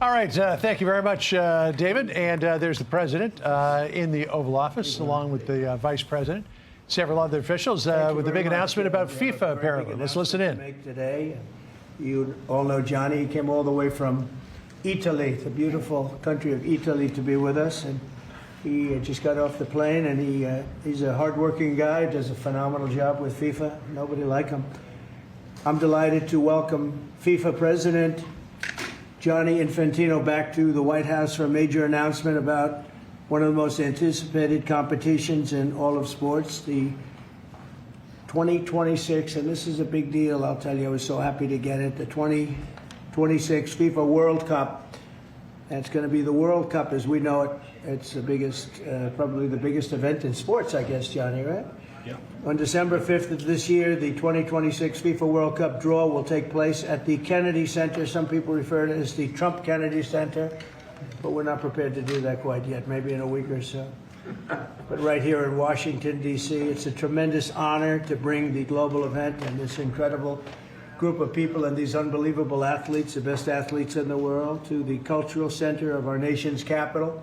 All right, thank you very much, David. And there's the president in the Oval Office, along with the vice president, several other officials with the big announcement about FIFA, apparently. Let's listen in. Make today. You all know Johnny. He came all the way from Italy, the beautiful country of Italy, to be with us. And he just got off the plane, and he's a hardworking guy, does a phenomenal job with FIFA. Nobody like him. I'm delighted to welcome FIFA President Gianni Infantino back to the White House for a major announcement about one of the most anticipated competitions in all of sports, the 2026, and this is a big deal, I'll tell you, I was so happy to get it, the 2026 FIFA World Cup. And it's going to be the World Cup as we know it. It's the biggest, probably the biggest event in sports, I guess, Johnny, right? Yeah. On December 5th of this year, the 2026 FIFA World Cup draw will take place at the Kennedy Center. Some people refer to it as the Trump Kennedy Center, but we're not prepared to do that quite yet, maybe in a week or so. But right here in Washington, D.C., it's a tremendous honor to bring the global event and this incredible group of people and these unbelievable athletes, the best athletes in the world, to the cultural center of our nation's capital.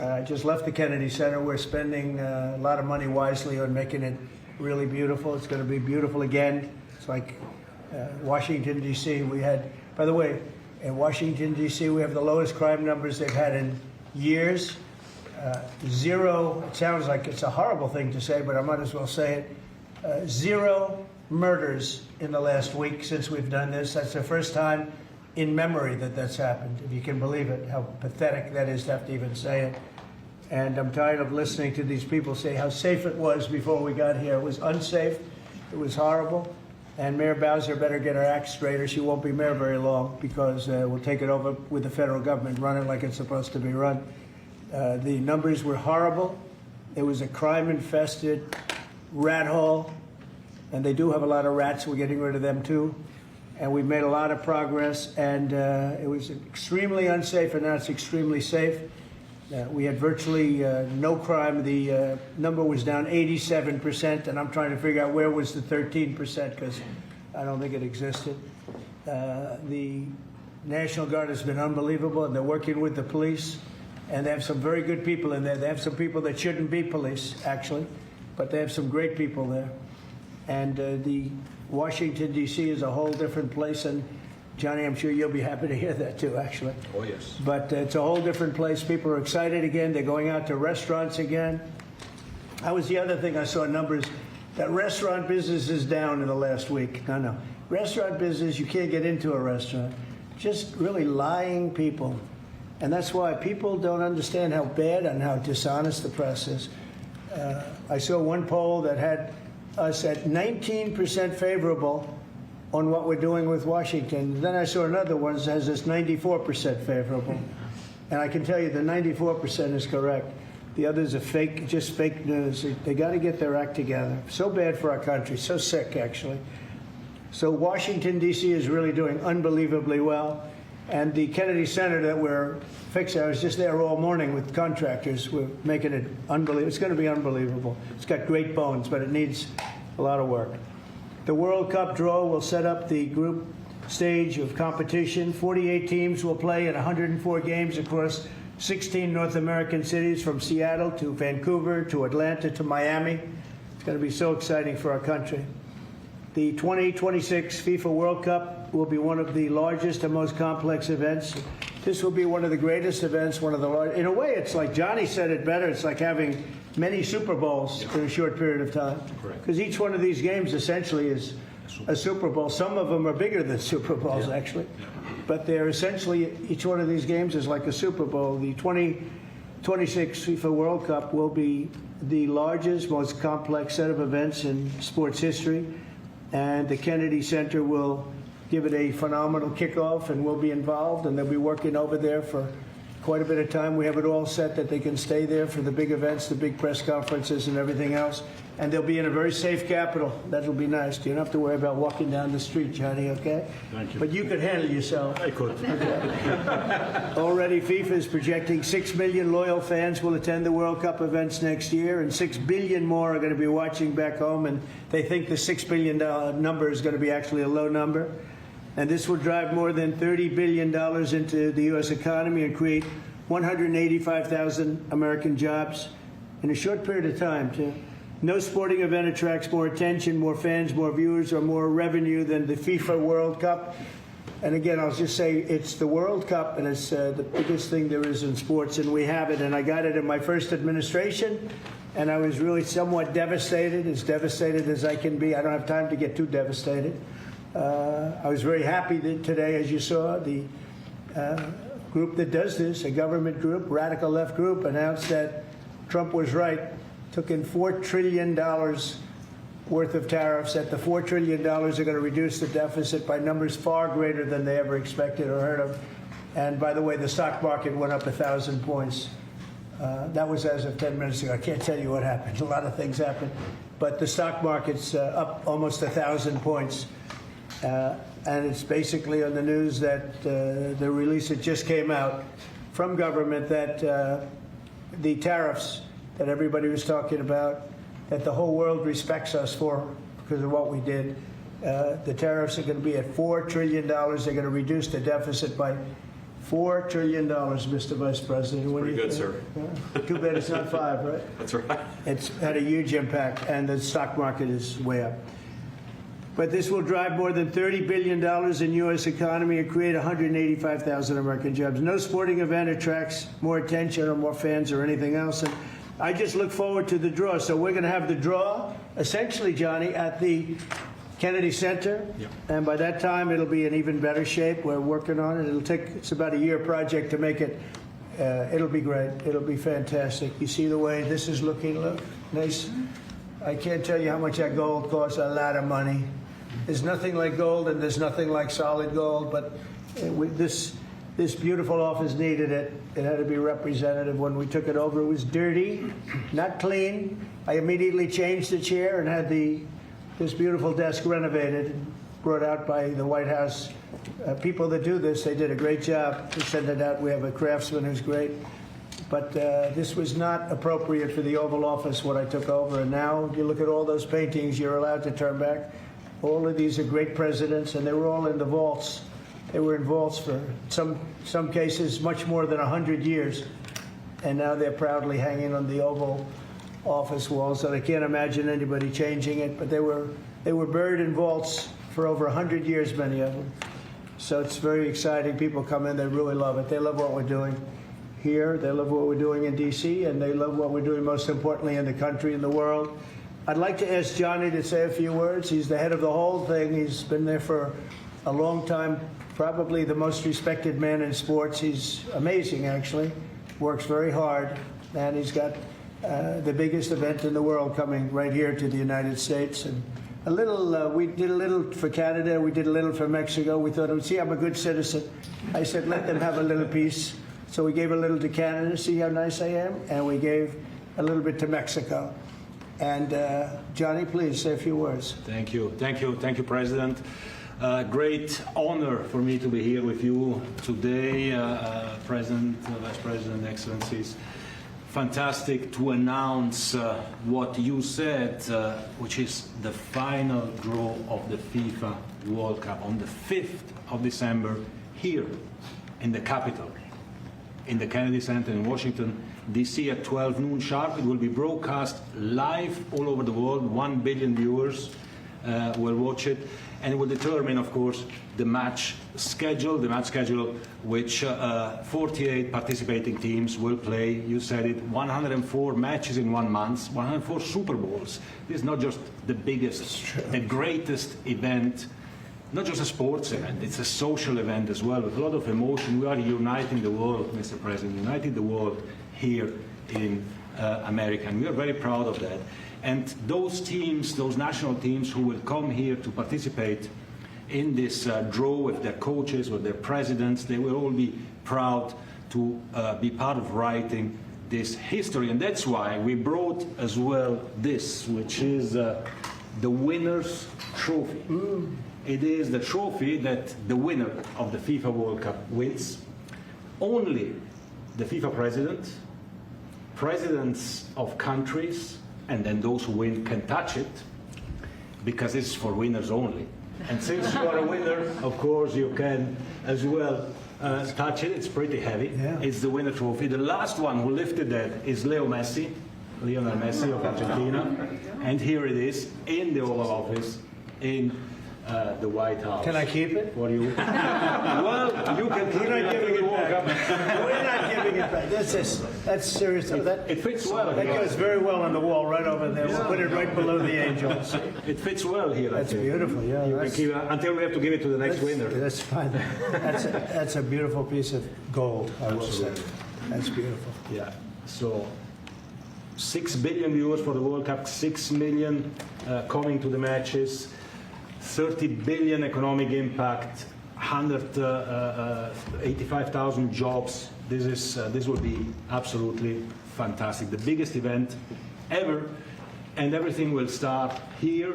I just left the Kennedy Center. We're spending a lot of money wisely on making it really beautiful. It's going to be beautiful again. It's like Washington, D.C. We had, by the way, in Washington, D.C., we have the lowest crime numbers they've had in years. Zero, it sounds like it's a horrible thing to say, but I might as well say it. Zero murders in the last week since we've done this. That's the first time in memory that that's happened, if you can believe it, how pathetic that is to have to even say it. And I'm tired of listening to these people say how safe it was before we got here. It was unsafe. It was horrible. And Mayor Bowser better get her act straight or she won't be mayor very long, because we'll take it over with the federal government, run it like it's supposed to be run. The numbers were horrible. It was a crime-infested rat hole. And they do have a lot of rats. We're getting rid of them, too. And we've made a lot of progress. And it was extremely unsafe, and now it's extremely safe. We had virtually no crime. The number was down 87%, and I'm trying to figure out where was the 13%, because I don't think it existed. The National Guard has been unbelievable, and they're working with the police. And they have some very good people in there. They have some people that shouldn't be police, actually, but they have some great people there. And the Washington, D.C. is a whole different place. And Johnny, I'm sure you'll be happy to hear that too, actually. Oh, yes. But it's a whole different place. People are excited again. They're going out to restaurants again. That was the other thing I saw numbers. That restaurant business is down in the last week. No. Restaurant business, you can't get into a restaurant. Just really lying people. And that's why people don't understand how bad and how dishonest the press is. I saw one poll that had us at 19% favorable on what we're doing with Washington. Then I saw another one that has us 94% favorable. And I can tell you the 94% is correct. The others are fake, just fake news. They got to get their act together. So bad for our country, so sick, actually. So Washington, D.C. is really doing unbelievably well. And the Kennedy Center that we're fixing, I was just there all morning with contractors. We're making it unbelievable. It's going to be unbelievable. It's got great bones, but it needs a lot of work. The World Cup draw will set up the group stage of competition. 48 teams will play in 104 games across 16 North American cities, from Seattle to Vancouver to Atlanta to Miami. It's going to be so exciting for our country. The 2026 FIFA World Cup will be one of the largest and most complex events. This will be one of the greatest events, one of the largest. In a way, it's like Johnny said it better. It's like having many Super Bowls in a short period of time. Because each one of these games essentially is a Super Bowl. Some of them are bigger than Super Bowls, actually. But they're essentially, each one of these games is like a Super Bowl. The 2026 FIFA World Cup will be the largest, most complex set of events in sports history. And the Kennedy Center will give it a phenomenal kickoff, and we'll be involved, and they'll be working over there for quite a bit of time. We have it all set that they can stay there for the big events, the big press conferences and everything else. And they'll be in a very safe capital. That'll be nice. You don't have to worry about walking down the street, Johnny, okay? Thank you. But you could handle yourself. I could. Okay. Already, FIFA is projecting 6 million loyal fans will attend the World Cup events next year, and 6 billion more are going to be watching back home, and they think the $6 billion number is going to be actually a low number. And this will drive more than $30 billion into the U.S. economy and create 185,000 American jobs in a short period of time, too. No sporting event attracts more attention, more fans, more viewers, or more revenue than the FIFA World Cup. And again, I'll just say it's the World Cup, and it's the biggest thing there is in sports, and we have it. And I got it in my first administration, and I was really somewhat devastated as I can be. I don't have time to get too devastated. I was very happy that today, as you saw, the group that does this, a government group, radical left group, announced that Trump was right, took in $4 trillion worth of tariffs, that the $4 trillion are going to reduce the deficit by numbers far greater than they ever expected or heard of. And by the way, the stock market went up 1,000 points. That was as of 10 minutes ago. I can't tell you what happened. A lot of things happened. But the stock market's up almost 1,000 points. And it's basically on the news that the release that just came out from government that the tariffs that everybody was talking about, that the whole world respects us for because of what we did. The tariffs are going to be at $4 trillion. They're going to reduce the deficit by $4 trillion, Mr. Vice President. Pretty good, sir. Too bad it's not 5, right? That's right. It's had a huge impact, and the stock market is way up. But this will drive more than $30 billion in U.S. economy and create 185,000 American jobs. No sporting event attracts more attention or more fans or anything else. And I just look forward to the draw. So we're going to have the draw, essentially, Johnny, at the Kennedy Center. Yep. And by that time, it'll be in even better shape. We're working on it. It's about a year project to make it. It'll be great. It'll be fantastic. You see the way this is looking? Look, nice. I can't tell you how much that gold costs. A lot of money. There's nothing like gold, and there's nothing like solid gold. But this beautiful office needed it. It had to be representative. When we took it over, it was dirty, not clean. I immediately changed the chair and had this beautiful desk renovated, brought out by the White House. People that do this, they did a great job to send it out. We have a craftsman who's great. But this was not appropriate for the Oval Office when I took over. And now you look at all those paintings you're allowed to turn back. All of these are great presidents, and they were all in the vaults. They were in vaults for some cases much more than 100 years. And now they're proudly hanging on the Oval Office walls, and I can't imagine anybody changing it. But they were buried in vaults for over 100 years, many of them. So it's very exciting. People come in, they really love it. They love what we're doing here. They love what we're doing in D.C., and they love what we're doing, most importantly, in the country and the world. I'd like to ask Johnny to say a few words. He's the head of the whole thing. He's been there for a long time, probably the most respected man in sports. He's amazing, actually. Works very hard, and he's got the biggest event in the world coming right here to the United States. And a little, we did a little for Canada, we did a little for Mexico. We thought, see, I'm a good citizen. I said, let them have a little piece. So we gave a little to Canada, see how nice I am? And we gave a little bit to Mexico. And Johnny, please say a few words. Thank you, President. Great honor for me to be here with you today, President, Vice President, Excellencies. Fantastic to announce what you said, which is the final draw of the FIFA World Cup on the 5th of December here in the capital, in the Kennedy Center in Washington, D.C. at 12 noon sharp. It will be broadcast live all over the world. 1 billion viewers will watch it. And it will determine, of course, the match schedule, which 48 participating teams will play. You said it, 104 matches in 1 month, 104 Super Bowls. This is not just the biggest, the greatest event, not just a sports event, it's a social event as well, with a lot of emotion. We are uniting the world, Mr. President, uniting the world here in America, and we are very proud of that. And those teams, those national teams who will come here to participate in this draw with their coaches, with their presidents, they will all be proud to be part of writing this history. And that's why we brought as well this, which is the winner's trophy. It is the trophy that the winner of the FIFA World Cup wins. Only the FIFA president, presidents of countries, and then those who win can touch it, because it's for winners only. And since you are a winner, of course, you can as well touch it. It's pretty heavy. Yeah. It's the winner trophy. The last one who lifted that is Lionel Messi of Argentina. And here it is in the Oval Office in the White House. Can I keep it? For you. Well, you can keep We're not it giving after the it World back. Cup. We're not giving it back. That's serious. It fits well. That goes very well on the wall right over there. We'll put it right below the angels. It fits well here. I That's think. beautiful. Yeah, You can that's- keep it until we have to give it to the next winner. That's fine. That's a beautiful piece of gold, I will say. That's beautiful. Yeah. So 6 billion viewers for the World Cup, 6 million coming to the matches, 30 billion economic impact, 185,000 jobs. This will be absolutely fantastic. The biggest event ever, and everything will start here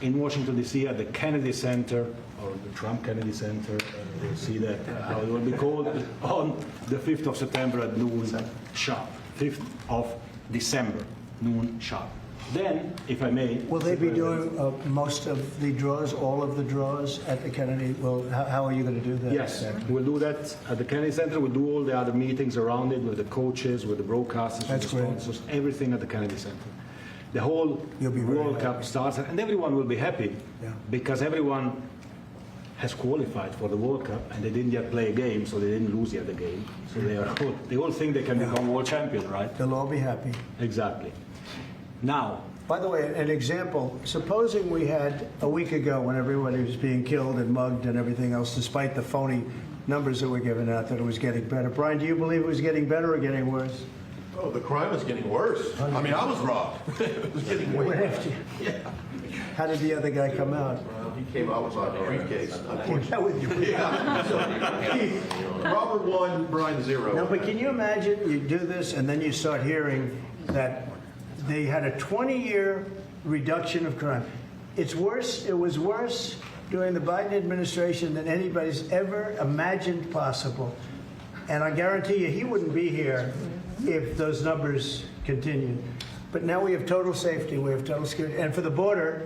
in Washington, D.C. at the Kennedy Center, or the Trump Kennedy Center. We'll see that, how it will be called, on the 5th of September at noon sharp. 5th of December, noon sharp. Then, if I may... Will they be doing most of the draws, all of the draws at the Kennedy? Well, how are you going to do that? Yes, we'll do that at the Kennedy Center. We'll do all the other meetings around it with the coaches, with the broadcasters, That's with the great. sponsors, everything at the Kennedy Center. The whole You'll be very World Cup happy. starts, and everyone will be happy Yeah. because everyone has qualified for the World Cup, and they didn't yet play a game, so they didn't lose yet the game. So they all think they can become world champion, right? They'll all be happy. Exactly. Now, By the way, an example, supposing we had a week ago when everybody was being killed and mugged and everything else, despite the phony numbers that were given out, that it was getting better. Brian, do you believe it was getting better or getting worse? Oh, the crime was getting worse. I mean, I was robbed. It was getting way worse. How did the other guy come out? He came out with a briefcase. That would be- Yeah. So, Robert 1, Brian 0. No, but can you imagine you do this and then you start hearing that they had a 20-year reduction of crime. It's worse. It was worse during the Biden administration than anybody's ever imagined possible. And I guarantee you he wouldn't be here if those numbers continued. But now we have total safety. We have total security. And for the border,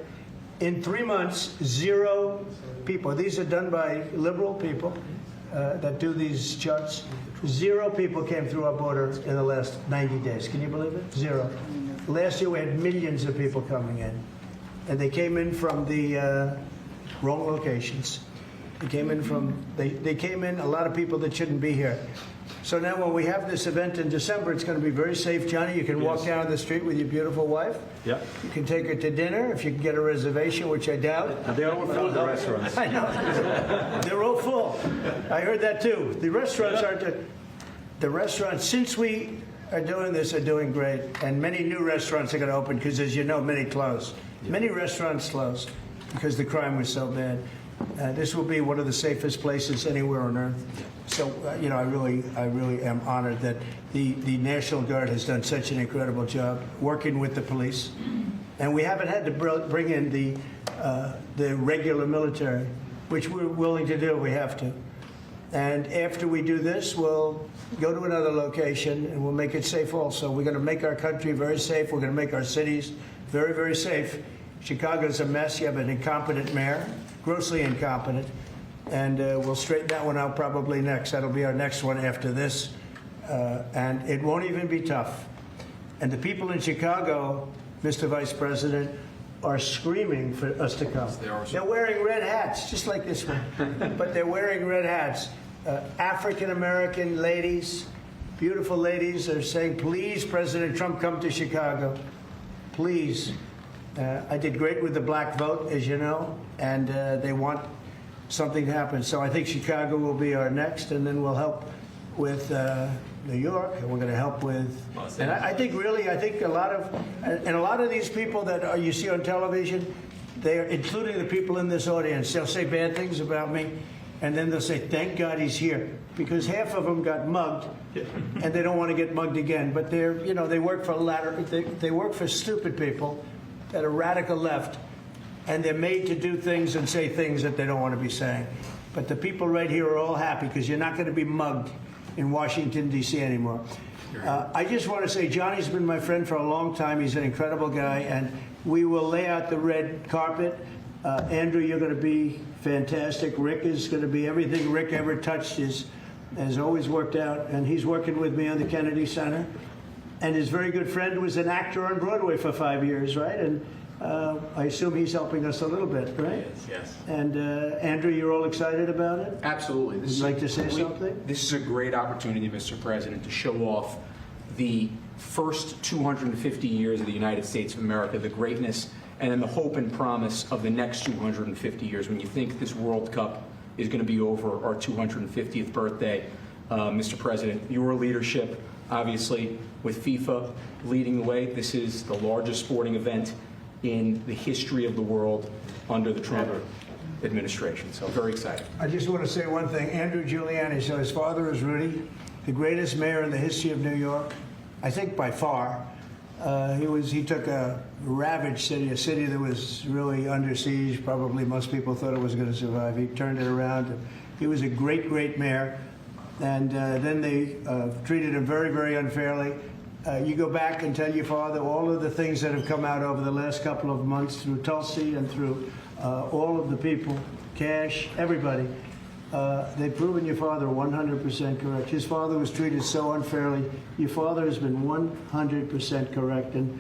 in 3 months, 0 people. These are done by liberal people that do these charts. 0 people came through our border in the last 90 days. Can you believe it? 0. Last year we had millions of people coming in. And they came in from the wrong locations. They came in a lot of people that shouldn't be here. So now when we have this event in December, it's going to be very safe. Johnny, you can walk down the street with your beautiful wife. yeah, You can take her to dinner if you can get a reservation, which I doubt. they're all full, the restaurants. I know. They're all full. I heard that too. The restaurants aren't. The restaurants, since we are doing this, are doing great. And many new restaurants are going to open because, as you know, many closed. Many restaurants closed because the crime was so bad. This will be one of the safest places anywhere on earth. So, I really am honored that the National Guard has done such an incredible job working with the police. And we haven't had to bring in the regular military, which we're willing to do. We have to. And after we do this, we'll go to another location and we'll make it safe also. We're going to make our country very safe. We're going to make our cities very, very safe. Chicago's a mess. You have an incompetent mayor, grossly incompetent. And we'll straighten that one out probably next. That'll be our next one after this. And it won't even be tough. And the people in Chicago, Mr. Vice President, are screaming for us to come. They're wearing red hats, just like this one. But they're wearing red hats. African-American ladies, beautiful ladies, are saying, please, President Trump, come to Chicago. Please. I did great with the black vote, as you know, and they want something to happen. So I think Chicago will be our next, and then we'll help with New York, and we're going to help with. And I think a lot of these people that you see on television, they are, including the people in this audience, they'll say bad things about me, and then they'll say, "Thank God he's here," because half of them got mugged, and they don't want to get mugged again. But they work for they work for stupid people that are radical left. And they're made to do things and say things that they don't want to be saying. But the people right here are all happy because you're not going to be mugged in Washington, D.C. anymore. I just want to say Johnny's been my friend for a long time. He's an incredible guy. And we will lay out the red carpet Andrew, you're going to be fantastic. Rick is going to be everything Rick ever touched has always worked out, and he's working with me on the Kennedy Center. And his very good friend was an actor on Broadway for 5 years, right? And I assume he's helping us a little bit, right? Yes. And Andrew, you're all excited about it? Absolutely. Would you like to say something? This is a great opportunity, Mr. President, to show off the first 250 years of the United States of America, the greatness and then the hope and promise of the next 250 years. When you think this World Cup is going to be over our 250th birthday, Mr. President, your leadership, obviously, with FIFA leading the way, this is the largest sporting event in the history of the world under the Trump administration. So very excited. I just want to say one thing. Andrew Giuliani, so his father is Rudy, the greatest mayor in the history of New York, I think by far. He took a ravaged city, a city that was really under siege. Probably most people thought it was going to survive. He turned it around. He was a great, great mayor. And then they treated him very, very unfairly. You go back and tell your father all of the things that have come out over the last couple of months through Tulsi and through all of the people, Cash, everybody. They've proven your father 100% correct. His father was treated so unfairly. Your father has been 100% correct. And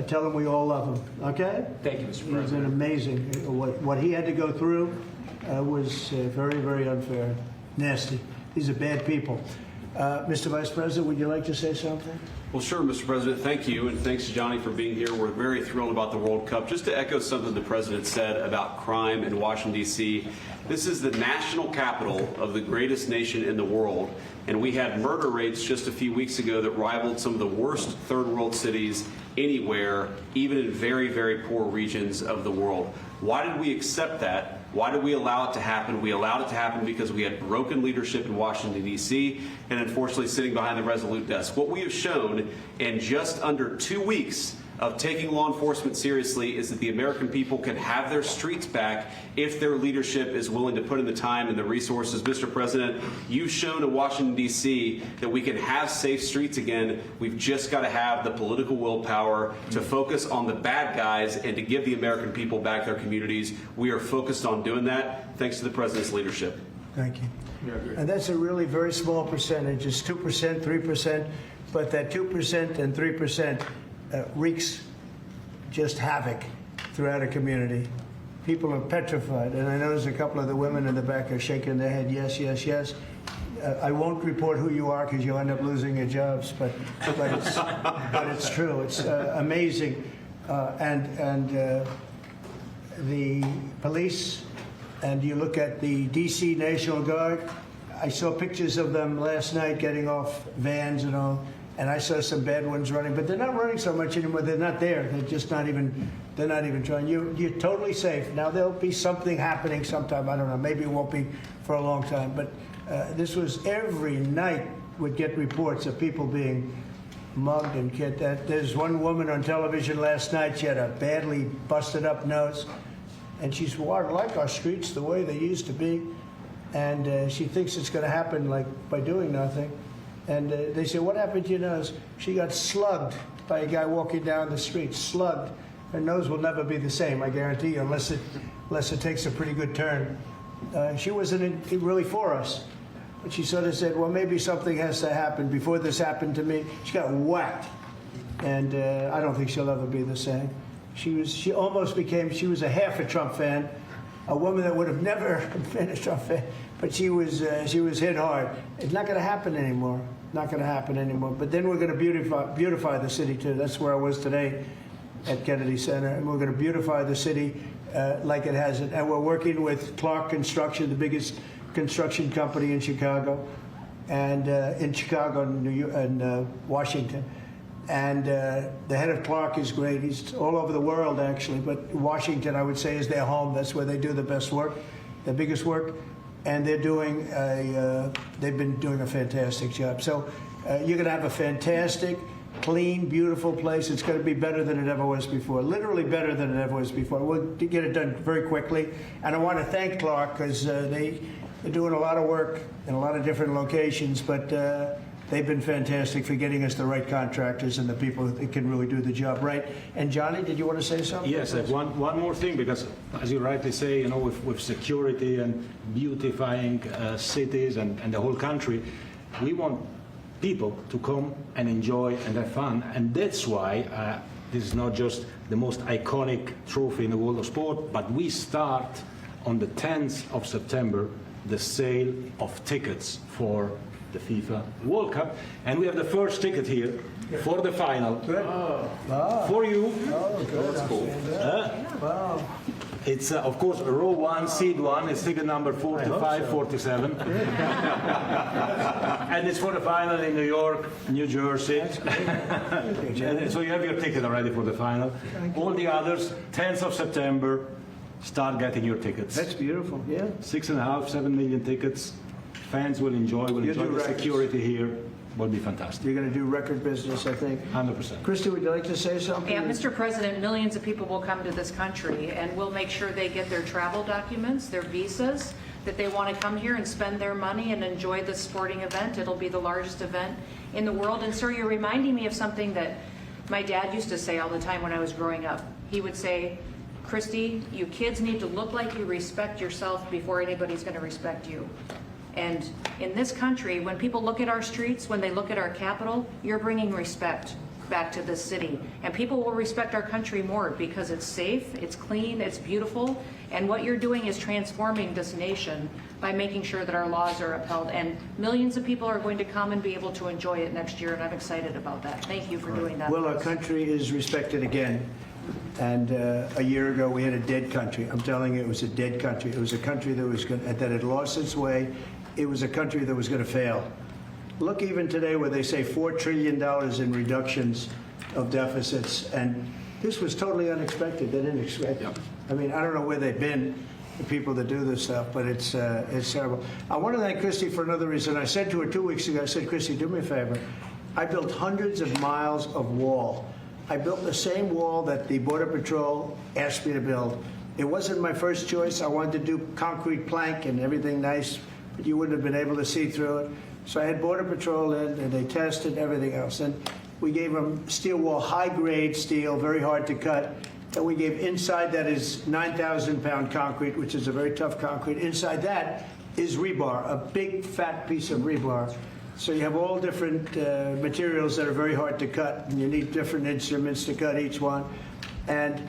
tell him we all love him, okay? Thank you, Mr. President. It's been amazing. What he had to go through was very, very unfair. Nasty. These are bad people. Mr. Vice President, would you like to say something? Well, sure, Mr. President. Thank you, and thanks to Johnny for being here. We're very thrilled about the World Cup. Just to echo something the President said about crime in Washington, D.C., this is the national capital of the greatest nation in the world, and we had murder rates just a few weeks ago that rivaled some of the worst third-world cities anywhere, even in very, very poor regions of the world. Why did we accept that? Why did we allow it to happen? We allowed it to happen because we had broken leadership in Washington, D.C., and unfortunately sitting behind the Resolute desk. What we have shown in just under 2 weeks of taking law enforcement seriously is that the American people can have their streets back if their leadership is willing to put in the time and the resources. Mr. President, you've shown in Washington, D.C. that we can have safe streets again. We've just got to have the political willpower to focus on the bad guys and to give the American people back their communities. We are focused on doing that thanks to the President's leadership. Thank you. And that's a really very small percentage. It's 2%, 3%, but that 2% and 3% wreaks just havoc throughout a community. People are petrified, and I notice a couple of the women in the back are shaking their head, yes, yes, yes. I won't report who you are because you'll end up losing your jobs, but it's true. It's amazing. And the police, and you look at the D.C. National Guard, I saw pictures of them last night getting off vans and all, and I saw some bad ones running, but they're not running so much anymore. They're not there. They're just not even, they're not even trying. You're totally safe. Now, there'll be something happening sometime. I don't know. Maybe it won't be for a long time, but this was every night would get reports of people being mugged and killed. There's one woman on television last night. She had a badly busted up nose, and she's like our streets the way they used to be, and she thinks it's going to happen like by doing nothing. And they say, what happened to your nose? She got slugged by a guy walking down the street, slugged. Her nose will never be the same, I guarantee you, unless it takes a pretty good turn. She wasn't really for us. But she sort of said, well, maybe something has to happen. Before this happened to me, she got whacked. And I don't think she'll ever be the same. She almost became, she was a half a Trump fan, a woman that would have never been a Trump fan, but she was hit hard. It's not going to happen anymore. Not going to happen anymore. But then we're going to beautify the city too. That's where I was today at Kennedy Center, and we're going to beautify the city like it hasn't. And we're working with Clark Construction, the biggest construction company in Chicago, and in Washington. And the head of Clark is great. He's all over the world, actually. But Washington, I would say, is their home. That's where they do the best work, the biggest work. And they're doing they've been doing a fantastic job. So you're going to have a fantastic, clean, beautiful place. It's going to be better than it ever was before, literally better than it ever was before. We'll get it done very quickly. And I want to thank Clark because they're doing a lot of work in a lot of different locations. But they've been fantastic for getting us the right contractors and the people that can really do the job right. And Johnny, did you want to say something? Yes, one more thing, because as you rightly say, with security and beautifying cities and the whole country, we want people to come and enjoy and have fun. And that's why this is not just the most iconic trophy in the world of sport, but we start on the 10th of September the sale of tickets for the FIFA World Cup. And we have the first ticket here for the final. For you. Oh, good. That's cool. Wow. It's, of course, row 1, seat 1. It's ticket number 45, 47. And it's for the final in New York, New Jersey. And so you have your ticket already for the final. All the others, 10th of September, start getting your tickets. That's beautiful. Yeah. 6.5, 7 million tickets. Fans will enjoy You'll do the records. security here. Will be fantastic. You're going to do record business, I think. 100%. Christy, would you like to say something? Yeah, Mr. President, millions of people will come to this country, and we'll make sure they get their travel documents, their visas, that they want to come here and spend their money and enjoy the sporting event. It'll be the largest event in the world. And sir, you're reminding me of something that my dad used to say all the time when I was growing up. He would say, Christy, you kids need to look like you respect yourself before anybody's going to respect you. And in this country, when people look at our streets, when they look at our capital, you're bringing respect back to this city. And people will respect our country more because it's safe, it's clean, it's beautiful. And what you're doing is transforming this nation by making sure that our laws are upheld. And millions of people are going to come and be able to enjoy it next year, and I'm excited about that. Thank you for doing that. Well, for our us. country is respected again. And a year ago, we had a dead country. I'm telling you, it was a dead country. It was a country that had lost its way. It was a country that was going to fail. Look, even today, where they say $4 trillion in reductions of deficits, and this was totally unexpected. They didn't expect it. I mean, I don't know where they've been, the people that do this stuff, but it's terrible. I want to thank Christy for another reason. I said to her 2 weeks ago, I said, Christy, do me a favor. I built hundreds of miles of wall. I built the same wall that the Border Patrol asked me to build. It wasn't my first choice. I wanted to do concrete plank and everything nice, but you wouldn't have been able to see through it. So I had Border Patrol in, and they tested everything else. And we gave them steel wall, high-grade steel, very hard to cut. And we gave inside that is 9,000-pound concrete, which is a very tough concrete. Inside that is rebar, a big, fat piece of rebar. So you have all different materials that are very hard to cut, and you need different instruments to cut each one. And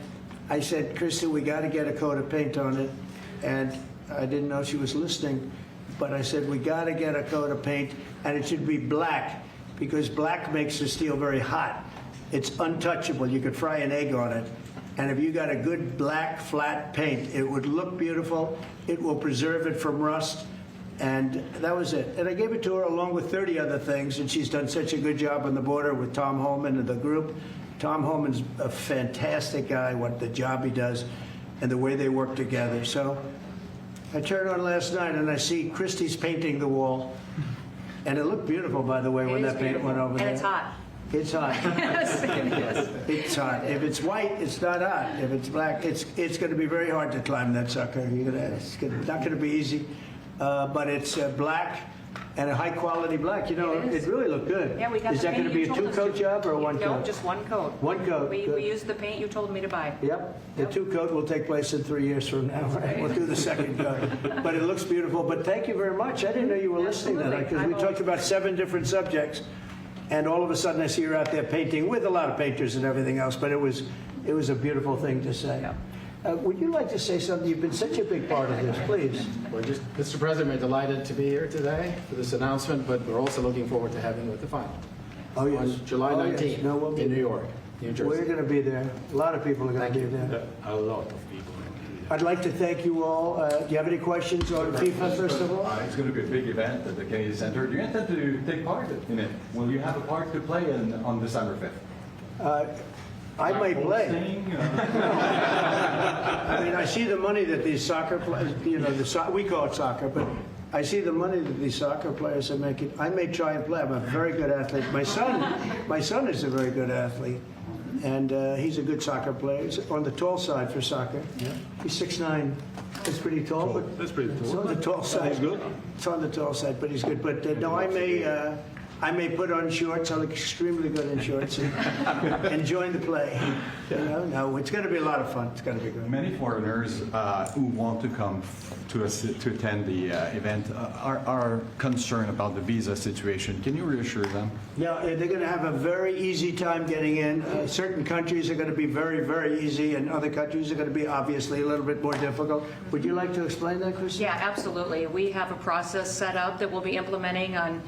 I said, Christy, we got to get a coat of paint on it. And I didn't know she was listening, but I said, we got to get a coat of paint, and it should be black, because black makes the steel very hot. It's untouchable. You could fry an egg on it. And if you got a good black, flat paint, it would look beautiful. It will preserve it from rust. And that was it. And I gave it to her along with 30 other things, and she's done such a good job on the border with Tom Holman and the group. Tom Holman's a fantastic guy, what the job he does and the way they work together. So I turned on last night and I see Christie's painting the wall. And it looked beautiful, by the way, when that paint went over there. And it's hot. It's hot. Yes, it is. It's hot. If it's white, it's not hot. If it's black, it's going to be very hard to climb that sucker. It's not going to be easy. But it's black and a high quality black. You know, It is. it really looked good. Yeah, we got Is the that going paint to be you a told us two-coat to. job or a one No, coat? just one coat. One coat. We Good. used the paint you told me to buy. Yep. The Yep. two-coat will take place in 3 years from now. Right? We'll do the second coat. But it looks beautiful. But thank you very much. I didn't know you were listening to that, Absolutely. because we I'm talked about 7 different subjects. And all of a sudden I see her out there painting with a lot of painters and everything else. But it was a beautiful thing to say. Yep. Would you like to say something? You've been such a big part of this. Please. We're just, Mr. President, we're delighted to be here today for this announcement, but we're also looking forward to having you at the final Oh, yes. on July Oh, yes. 19th No, we'll be in New there. York, New We're Jersey. going to be there. A lot of people are going to be there. A lot of people. I'd like to thank you all. Do you have any questions on FIFA, first of all? It's going to be a big event at the Kennedy Center. Do you intend to take part in it? Will you have a part to play in on December 5th? I may play. Hosting, I mean, I see the money that these soccer players, you know, we call it soccer, but I see the money that these soccer players are making. I may try and play. I'm a very good athlete. My son is a very good athlete, and he's a good soccer player. He's on the tall side for soccer. He's 6'9". That's pretty tall, but That's pretty it's tall. on the tall side. He's good. It's on the tall side, but he's good. But no, I may I may put on shorts. I look extremely good in shorts and join the play. No, it's going to be a lot of fun. It's going to be good. Many foreigners who want to come to attend the event are concerned about the visa situation. Can you reassure them? Yeah, they're going to have a very easy time getting in. Certain countries are going to be very, very easy, and other countries are going to be obviously a little bit more difficult. Would you like to explain that, Chris? Yeah, absolutely. We have a process set up that we'll be implementing on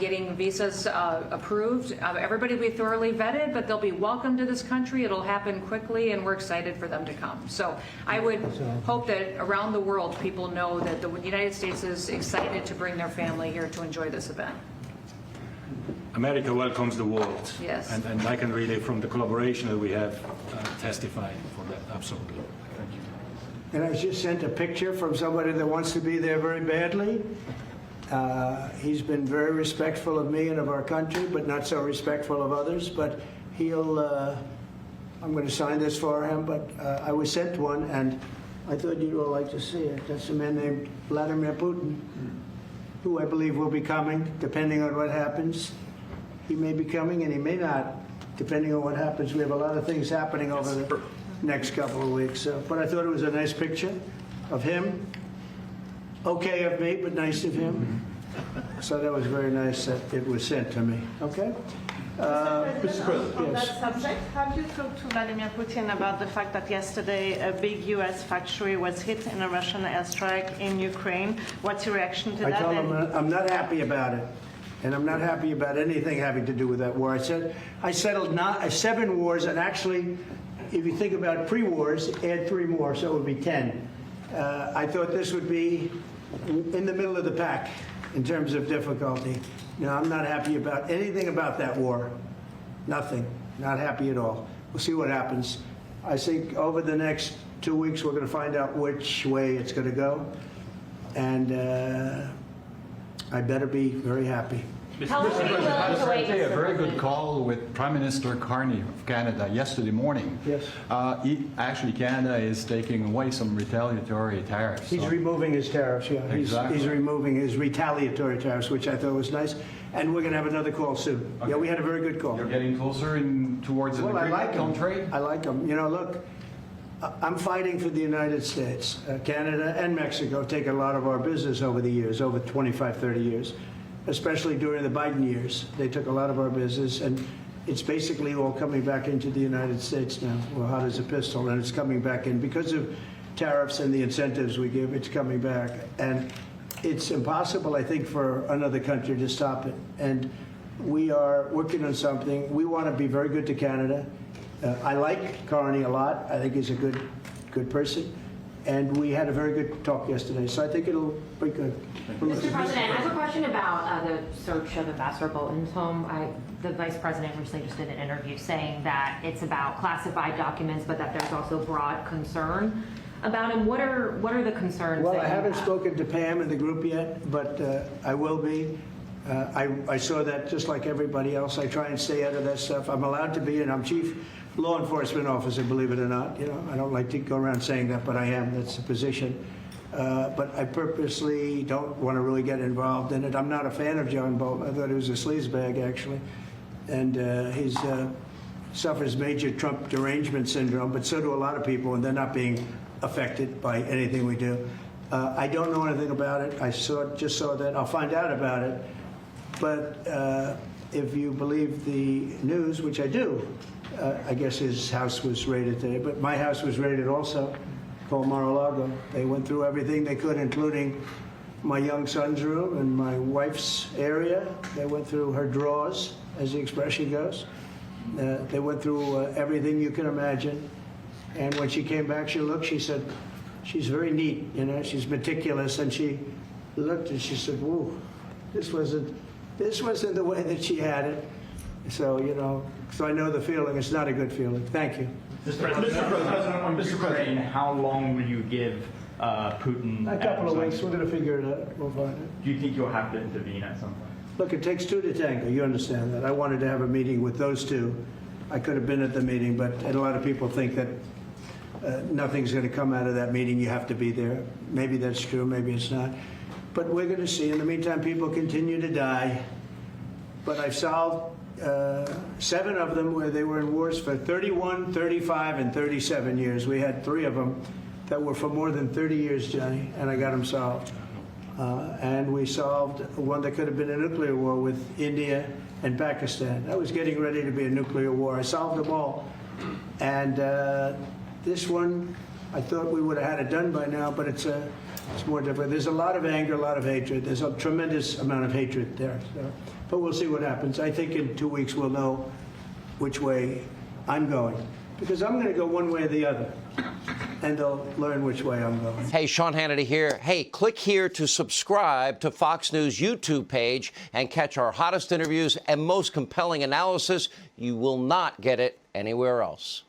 getting visas approved. Everybody will be thoroughly vetted, but they'll be welcome to this country. It'll happen quickly, and we're excited for them to come. So I would hope that around the world, people know that the United States is excited to bring their family here to enjoy this event. America welcomes the world. Yes. And I can really, from the collaboration that we have, testify for that, absolutely. And I just sent a picture from somebody that wants to be there very badly. He's been very respectful of me and of our country, but not so respectful of others. But I'm going to sign this for him, but I was sent one, and I thought you'd all like to see it. That's a man named Vladimir Putin, who I believe will be coming, depending on what happens. He may be coming, and he may not, depending on what happens. We have a lot of things happening over the next couple of weeks. But I thought it was a nice picture of him. Okay of me, but nice of him. So that was very nice that it was sent to me. Okay? Mr. President. On Yes. that subject, have you talked to Vladimir Putin about the fact that yesterday a big U.S. factory was hit in a Russian airstrike in Ukraine? What's your reaction to I that? told him I'm not happy about it. And I'm not happy about anything having to do with that war. I said I settled 7 wars, and actually, if you think about pre-wars, add 3 more, so it would be 10. I thought this would be in the middle of the pack in terms of difficulty. No, I'm not happy about anything about that war. Nothing. Not happy at all. We'll see what happens. I think over the next 2 weeks, we're going to find out which way it's going to go. And I better be very happy. Mr. President, I was actually a very good call with Prime Minister Carney of Canada yesterday morning. Yes. Actually, Canada is taking away some retaliatory tariffs. He's removing his tariffs, yeah. Exactly. He's removing his retaliatory tariffs, which I thought was nice. And we're going to have another call soon. Okay. Yeah, we had a very good call. You're getting closer towards an Well, I like agreement him. on trade? I like him. You know, look, I'm fighting for the United States. Canada and Mexico take a lot of our business over the years, over 25, 30 years, especially during the Biden years. They took a lot of our business, and it's basically all coming back into the United States now. Well, hot as a pistol, and it's coming back in. Because of tariffs and the incentives we give, it's coming back. And it's impossible, I think, for another country to stop it. And we are working on something. We want to be very good to Canada. I like Carney a lot. I think he's a good person. And we had a very good talk yesterday, so I think it'll be good. Mr. President, I have a question about the search of Ambassador Bolton's home. The Vice President recently just did an interview saying that it's about classified documents, but that there's also broad concern about him. What are the concerns? Well, that I you haven't have? spoken to Pam in the group yet, but I will be. I saw that just like everybody else. I try and stay out of that stuff. I'm allowed to be, and I'm chief law enforcement officer, believe it or not. You know, I don't like to go around saying that, but I am. That's the position. But I purposely don't want to really get involved in it. I'm not a fan of John Bolton. I thought he was a sleazebag, actually. And he suffers major Trump derangement syndrome, but so do a lot of people, and they're not being affected by anything we do. I don't know anything about it. I just saw that. I'll find out about it. But if you believe the news, which I do, I guess his house was raided today, but my house was raided also, called Mar-a-Lago. They went through everything they could, including my young son's room and my wife's area. They went through her drawers, as the expression goes. They went through everything you can imagine. And when she came back, she said, she's very neat, you know, she's meticulous. And she looked and she said, "Whoa, this wasn't the way that she had it." So, you know, so I know the feeling. It's not a good feeling. Thank you. Mr. President, on Ukraine, how long will you give Putin? A couple of weeks. We're going to figure it out. We'll find it. Do you think you'll have to intervene at some point? Look, it takes 2 to tango. You understand that. I wanted to have a meeting with those 2. I could have been at the meeting, but a lot of people think that nothing's going to come out of that meeting. You have to be there. Maybe that's true. Maybe it's not. But we're going to see. In the meantime, people continue to die. but I've solved 7 of them where they were in wars for 31, 35, and 37 years. We had 3 of them that were for more than 30 years, Johnny, and I got them solved. And we solved one that could have been a nuclear war with India and Pakistan. That was getting ready to be a nuclear war. I solved them all. And this one, I thought we would have had it done by now, but it's more difficult. There's a lot of anger, a lot of hatred. There's a tremendous amount of hatred there. So, but we'll see what happens. I think in 2 weeks we'll know which way I'm going, because I'm going to go one way or the other, and they'll learn which way I'm going. Hey, Sean Hannity here. Hey, click here to subscribe to Fox News YouTube page and catch our hottest interviews and most compelling analysis. You will not get it anywhere else.